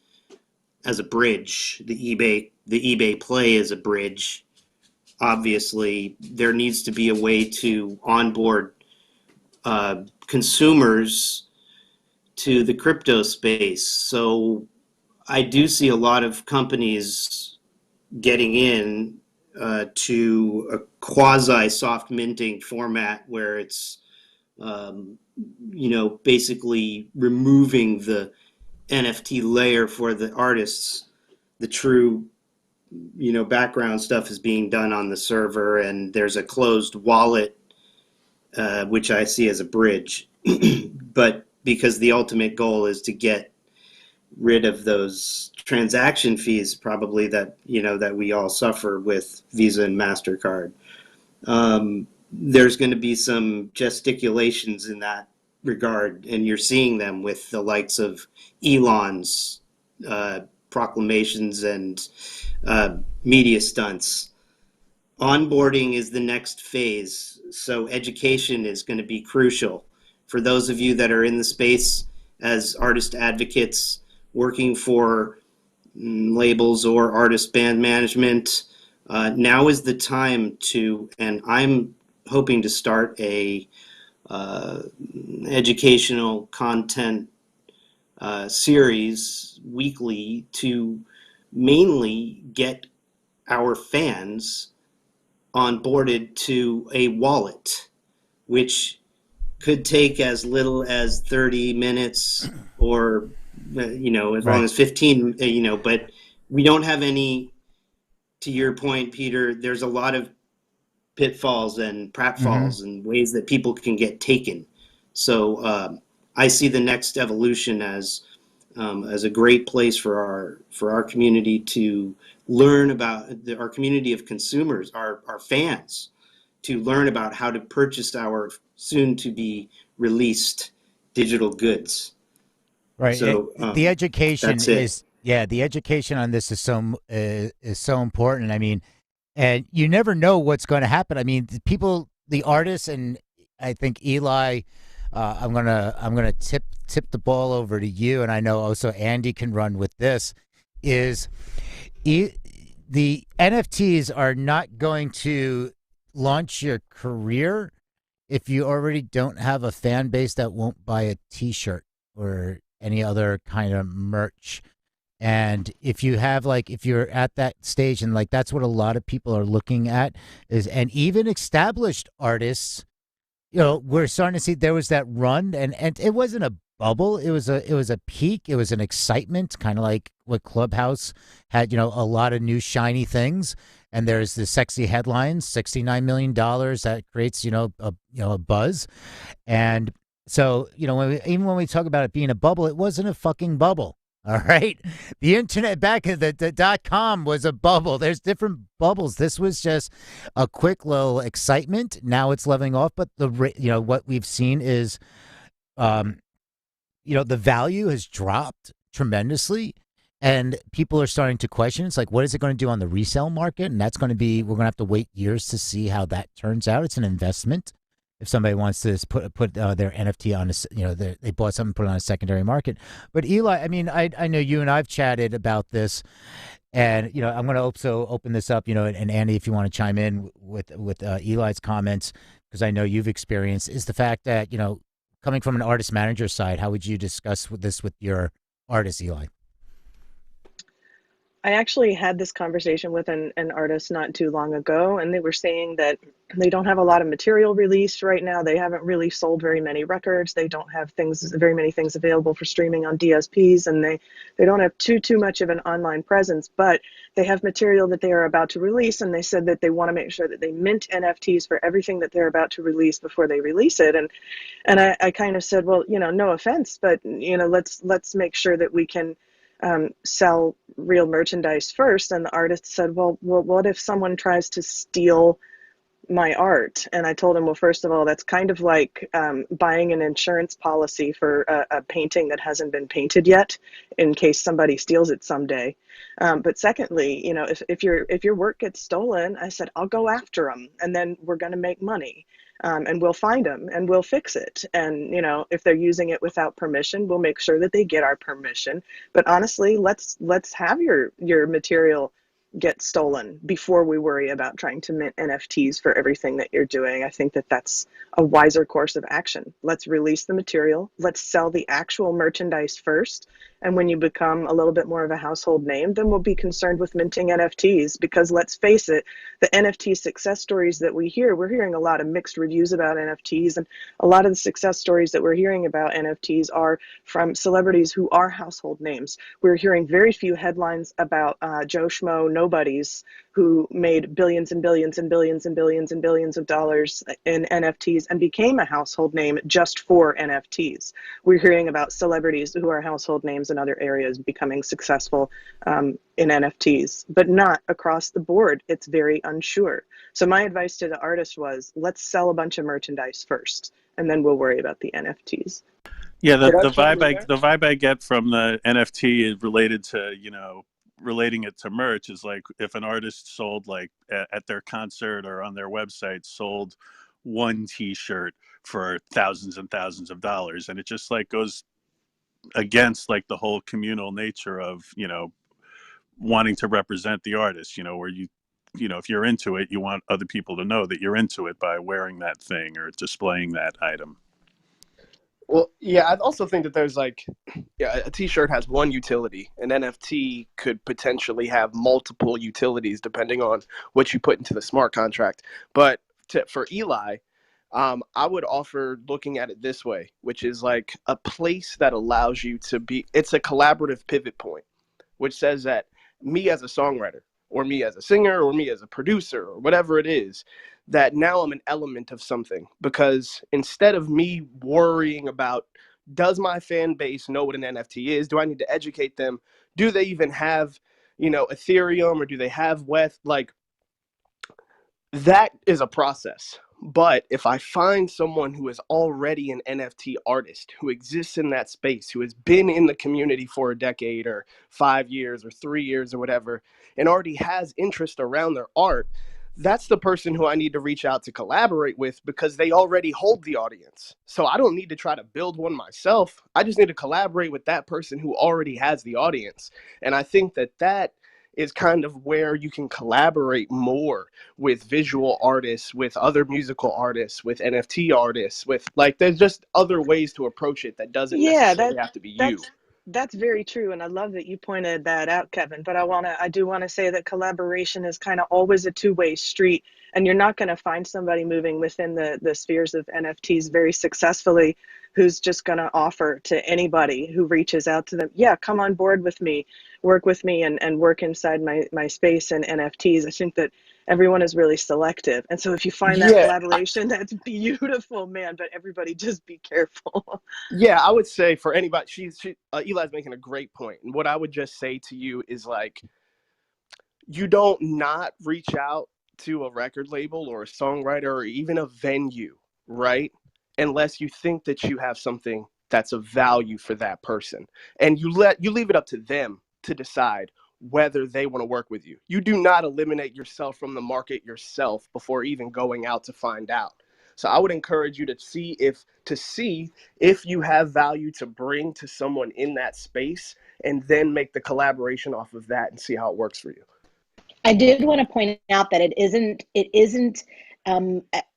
as a bridge. The eBay play is a bridge. Obviously, there needs to be a way to onboard consumers to the crypto space. So I do see a lot of companies getting in to a quasi soft minting format, where it's basically removing the NFT layer for the artists. The true background stuff is being done on the server, and there's a closed wallet, which I see as a bridge. But because the ultimate goal is to get rid of those transaction fees, probably that we all suffer with Visa and MasterCard. There's going to be some gesticulations in that regard, and you're seeing them with the likes of Elon's proclamations and media stunts. Onboarding is the next phase, so education is going to be crucial. For those of you that are in the space as artist advocates, working for labels or artist band management, now is the time to, and I'm hoping to start a educational content series weekly to mainly get our fans onboarded to a wallet, which could take as little as 30 minutes or as long as 15, but we don't have any, to your point, Peter, there's a lot of pitfalls and pratfalls and ways that people can get taken. So I see the next evolution as a great place for our community to learn about, our community of consumers, our fans, to learn about how to purchase our soon to be released digital goods. Right. So the education is the education on this is so important. I mean, and you never know what's going to happen. I mean, the artists, and I think Eli I'm gonna tip the ball over to you, and I know also Andy can run with this. Is the NFTs are not going to launch your career if you already don't have a fan base that won't buy a T-shirt or any other kind of merch. And if you have like if you're at that stage and like that's what a lot of people are looking at is and even established artists, we're starting to see there was that run and it wasn't a bubble, it was a peak, it was an excitement, kind of like what Clubhouse had, a lot of new shiny things. And there's the sexy headlines, $69 million that creates, a buzz. And so, even when we talk about it being a bubble, it wasn't a fucking bubble. All right. The internet back in the .com was a bubble. There's different bubbles. This was just a quick little excitement. Now it's leveling off. But what we've seen is, the value has dropped tremendously. And people are starting to question. It's like, what is it going to do on the resale market? And that's going to be, we're going to have to wait years to see how that turns out. It's an investment. If somebody wants to put their NFT on, they bought something, put it on a secondary market. But Eli, I mean, I know you and I've chatted about this, and I'm going to also open this up, and Andy, if you want to chime in with Eli's comments, because I know you've experienced, is the fact that coming from an artist manager side, how would you discuss this with your artist, Eli? I actually had this conversation with an artist not too long ago, and they were saying that they don't have a lot of material released right now. They haven't really sold very many records. They don't have very many things available for streaming on DSPs, and they don't have too much of an online presence, but they have material that they are about to release, and they said that they want to make sure that they mint NFTs for everything that they're about to release before they release it. And I kind of said, well, no offense, but let's make sure that we can sell real merchandise first. And the artist said, well, what if someone tries to steal my art? And I told him, well, first of all, that's kind of like buying an insurance policy for a painting that hasn't been painted yet in case somebody steals it someday. But secondly, if your work gets stolen, I said, I'll go after them, and then we're going to make money. And we'll find them and we'll fix it. And, if they're using it without permission, we'll make sure that they get our permission. But honestly, let's have your material get stolen before we worry about trying to mint NFTs for everything that you're doing. I think that that's a wiser course of action. Let's release the material. Let's sell the actual merchandise first. And when you become a little bit more of a household name, then we'll be concerned with minting NFTs, because let's face it, the NFT success stories that we're hearing a lot of mixed reviews about NFTs. And a lot of the success stories that we're hearing about NFTs are from celebrities who are household names. We're hearing very few headlines about Joe Schmo nobodies who made billions and billions and billions and billions and billions of dollars in NFTs and became a household name just for NFTs. We're hearing about celebrities who are household names in other areas becoming successful in NFTs, but not across the board. It's very unsure. So my advice to the artist was, let's sell a bunch of merchandise first, and then we'll worry about the NFTs. Yeah, the vibe I get from the NFT is related to, relating it to merch is like if an artist sold like at their concert or on their website sold one T-shirt for thousands and thousands of dollars, and it just like goes against like the whole communal nature of wanting to represent the artist, where if you're into it, you want other people to know that you're into it by wearing that thing or displaying that item. Well, yeah, I also think that there's a T-shirt has one utility. An NFT could potentially have multiple utilities depending on what you put into the smart contract. But for Eli, I would offer looking at it this way, which is like a place that allows you to be, it's a collaborative pivot point, which says that me as a songwriter or me as a singer or me as a producer or whatever it is, that now I'm an element of something. Because instead of me worrying about, does my fan base know what an NFT is? Do I need to educate them? Do they even have, Ethereum, or do they have WETH? Like, that is a process. But if I find someone who is already an NFT artist, who exists in that space, who has been in the community for a decade or 5 years or 3 years or whatever, and already has interest around their art, that's the person who I need to reach out to collaborate with, because they already hold the audience. So I don't need to try to build one myself. I just need to collaborate with that person who already has the audience. And I think that is kind of where you can collaborate more with visual artists, with other musical artists, with NFT artists, with like, there's just other ways to approach it that doesn't Yeah, necessarily have to be you. that's very true, and I love that you pointed that out, Kevin. But I do want to say that collaboration is kind of always a two-way street, and you're not going to find somebody moving within the spheres of NFTs very successfully who's just going to offer to anybody who reaches out to them, yeah, come on board with me, work with me, and work inside my space and NFTs. I think that everyone is really selective, and so if you find that Yeah, collaboration, that's beautiful, man. But everybody, just be careful. yeah, I would say for anybody, Eli's making a great point. And what I would just say to you is like, you don't not reach out to a record label or a songwriter or even a venue, right? Unless you think that you have something that's of value for that person. And you leave it up to them to decide whether they want to work with you. You do not eliminate yourself from the market yourself before even going out to find out. So I would encourage you to see if you have value to bring to someone in that space, and then make the collaboration off of that and see how it works for you. I did want to point out that it isn't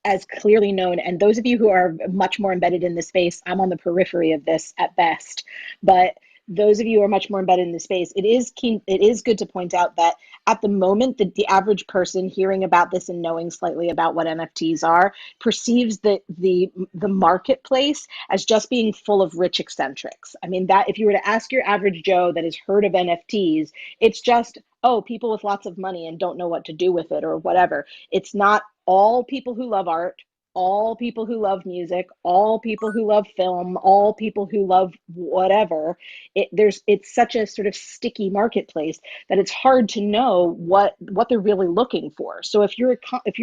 as clearly known. And those of you who are much more embedded in the space, I'm on the periphery of this at best. But those of you who are much more embedded in the space, it is good to point out that at the moment, the average person hearing about this and knowing slightly about what NFTs are perceives the marketplace as just being full of rich eccentrics. I mean, that if you were to ask your average Joe that has heard of NFTs, it's just, oh, people with lots of money and don't know what to do with it or whatever. It's not all people who love art, all people who love music, all people who love film, all people who love whatever. It's such a sort of sticky marketplace that it's hard to know what they're really looking for. So if you're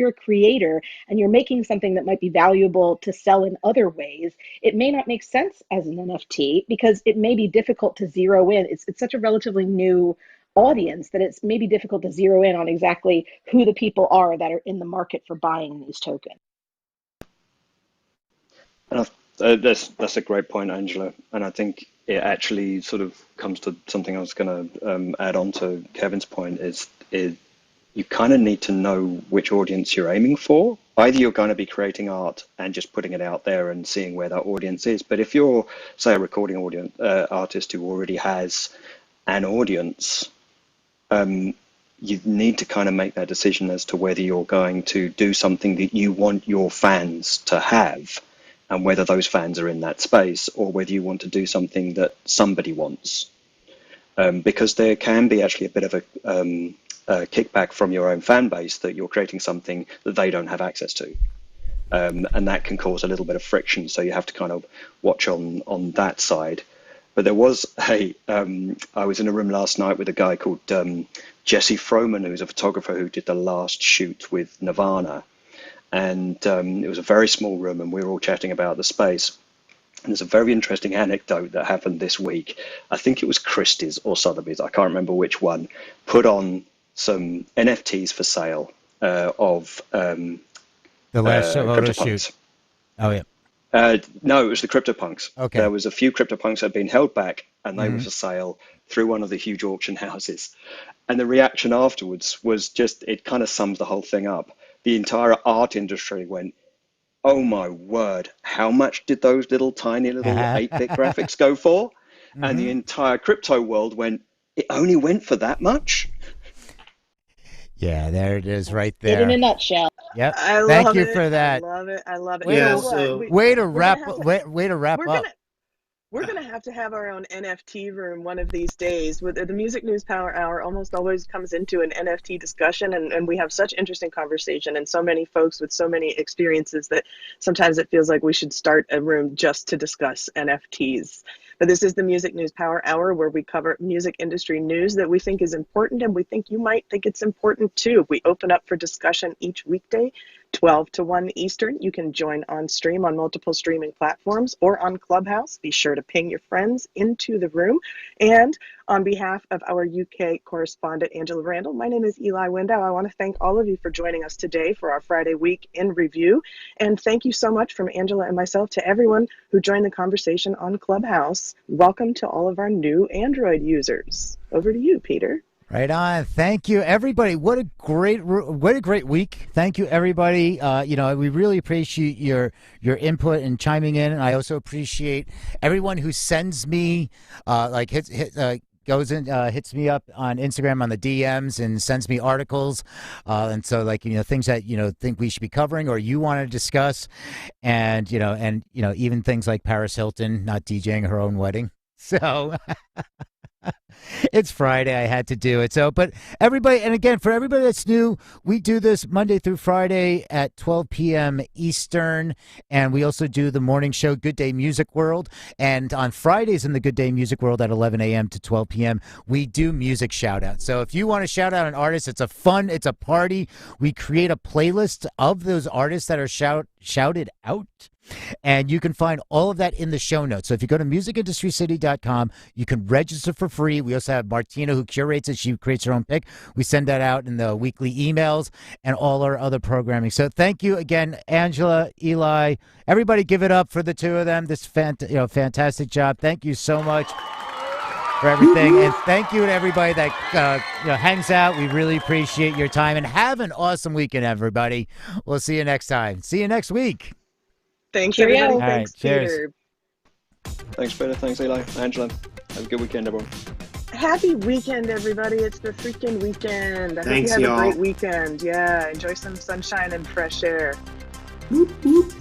a creator and you're making something that might be valuable to sell in other ways, it may not make sense as an NFT because it may be difficult to zero in. It's such a relatively new audience that it's maybe difficult to zero in on exactly who the people are that are in the market for buying these tokens. That's a great point, Angela, and I think it actually sort of comes to something I was going to add on to Kevin's point. Is you kind of need to know which audience you're aiming for. Either you're going to be creating art and just putting it out there and seeing where that audience is, but if you're, say, a recording artist who already has an audience, you need to kind of make that decision as to whether you're going to do something that you want your fans to have, and whether those fans are in that space, or whether you want to do something that somebody wants. Because there can be actually a bit of a kickback from your own fan base that you're creating something that they don't have access to. And that can cause a little bit of friction. So you have to kind of watch on that side. But there was I was in a room last night with a guy called Jesse Froman, who's a photographer who did the last shoot with Nirvana. And it was a very small room, and we were all chatting about the space. And there's a very interesting anecdote that happened this week. I think it was Christie's or Sotheby's, I can't remember which one, put on some NFTs for sale of the last photo shoot. Oh, yeah. No, it was the CryptoPunks. Okay. There was a few CryptoPunks that had been held back, and they were for sale through one of the huge auction houses. And the reaction afterwards was just, it kind of sums the whole thing up. The entire art industry went, oh my word, how much did those little tiny little 8-bit graphics go for? And the entire crypto world went, it only went for that much? Yeah, there it is right there. In a nutshell. Yep. I Thank love you it. for that. I love it. I love it. Yeah, Way to wrap up. We're going to have our own NFT room one of these days. With the Music News Power Hour almost always comes into an NFT discussion, and we have such interesting conversation and so many folks with so many experiences that sometimes it feels like we should start a room just to discuss NFTs. But this is the Music News Power Hour, where we cover music industry news that we think is important, and we think you might think it's important too. We open up for discussion each weekday 12 to 1 Eastern. You can join on stream on multiple streaming platforms or on Clubhouse. Be sure to ping your friends into the room. And on behalf of our UK correspondent, Angela Randall, my name is Eli Window. I want to thank all of you for joining us today for our Friday week in review. And thank you so much from Angela and myself to everyone who joined the conversation on Clubhouse. Welcome to all of our new Android users. Over to you, Peter. Right on. Thank you, everybody. What a great week. Thank you, everybody. We really appreciate your input and chiming in. And I also appreciate everyone who sends me hits me up on Instagram on the DMs and sends me articles. And so things that, think we should be covering or you want to discuss. And even things like Paris Hilton not DJing her own wedding. So it's Friday. I had to do it. So, but everybody, and again, for everybody that's new, we do this Monday through Friday at 12 p.m. Eastern. And we also do the morning show, Good Day Music World. And on Fridays in the Good Day Music World at 11 a.m. to 12 p.m., we do music shout out. So if you want to shout out an artist, it's a party. We create a playlist of those artists that are shouted out. And you can find all of that in the show notes. So if you go to musicindustrycity.com, you can register for free. We also have Martina who curates it. She creates her own pick. We send that out in the weekly emails and all our other programming. So thank you again, Angela, Eli. Everybody give it up for the two of them. This fantastic job. Thank you so much for everything. And thank you to everybody that hangs out. We really appreciate your time. And have an awesome weekend, everybody. We'll see you next time. See you next week. Thanks, everybody. All Thanks, right, cheers. Peter. Thanks, Peter. Thanks, Eli. Angela. Have a good weekend, everyone. Happy weekend, everybody. It's the freaking weekend. I Thanks, hope you have y'all. a great weekend. Yeah, enjoy some sunshine and fresh air. Whoop, whoop.